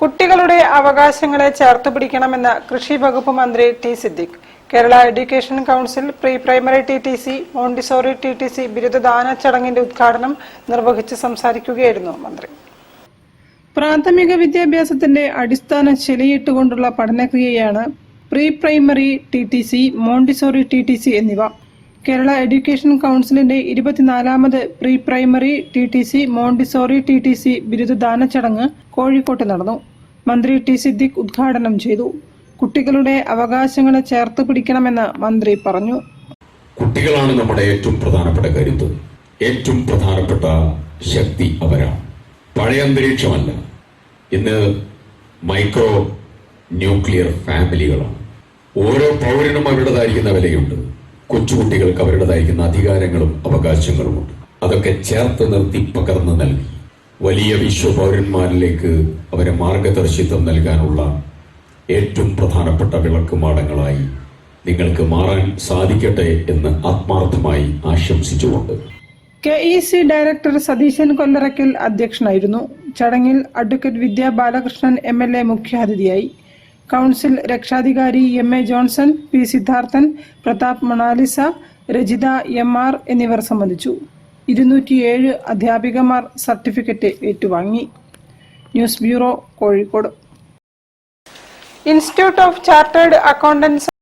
കുട്ടികളുടെ അവകാശങ്ങളെ ചേർത്തുപിടിക്കണമെന്ന് കൃഷി വകുപ്പ് മന്ത്രി T Siddique. Kerala education council pre primary TTC, Montessori TTC ബിരുദദാന ചടങ്ങിന്റെ ഉദ്ഘാടനം നിർവഹിച്ച് സംസാരിക്കുകയായിരുന്നു മന്ത്രി. പ്രാഥമിക വിദ്യാഭ്യാസത്തിന്റെ അടിസ്ഥാന ശിലയിട്ടുകൊണ്ടുള്ള പഠനക്രിയയാണ് pre primary TTC, Montessori TTC എന്നിവ. കേരള എഡ്യൂക്കേഷൻ കൗൺസിലിന്റെ 24ാമത് pre primary TTC, Montessori TTC ബിരുദദാന ചടങ്ങ് കോഴിക്കോട്ട് നടന്നു. മന്ത്രി ടി സിദ്ദിഖ് ഉദ്ഘാടനം ചെയ്തു. കുട്ടികളുടെ അവകാശങ്ങളെ ചേർത്ത് പിടിക്കണമെന്ന് മന്ത്രി പറഞ്ഞു. കുട്ടികളാണ് നമ്മുടെ ഏറ്റവും പ്രധാനപ്പെട്ട കരുത്ത്, ഏറ്റവും പ്രധാനപ്പെട്ട ശക്തി അവരാണ്. പഴയ അന്തരീക്ഷമല്ല. ഇന്ന് മൈക്രോ ന്യൂക്ലിയർ ഫാമിലികളാണ്. ഓരോ പൗരനും അവരുടേതായിരിക്കുന്ന വിലയുണ്ട്. കൊച്ചുകുട്ടികൾക്ക് അവരുടേതായിരിക്കുന്ന അധികാരങ്ങളും അവകാശങ്ങളുമുണ്ട്. അതൊക്കെ ചേർത്ത് നിർത്തി പകർന്നു നൽകി വലിയ വിശ്വപൗരന്മാരിലേക്ക് അവരെ മാർഗദർശിത്വം നൽകാനുള്ള ഏറ്റവും പ്രധാനപ്പെട്ട വിളക്കുമാടങ്ങളായി നിങ്ങൾക്ക് മാറാൻ സാധിക്കട്ടെ എന്ന് ആത്മാർത്ഥമായി ആശംസിച്ചുകൊണ്ട് KEC ഡയറക്ടർ സതീശൻ കൊല്ലറയ്ക്കൽ അധ്യക്ഷനായിരുന്നു. ചടങ്ങിൽ അഡ്വക്കേറ്റ് വിദ്യാ ബാലകൃഷ്ണൻ MLA മുഖ്യാതിഥിയായി. കൗൺസിൽ രക്ഷാധികാരി MA Johnson, P Siddharthan, Pratap Monalisa, Rajitha MR എന്നിവർ സംബന്ധിച്ചു. 207 അധ്യാപികമാർ സർട്ടിഫിക്കറ്റ് ഏറ്റുവാങ്ങി. News bureau, Kozhikode. Institute of Chartered accountants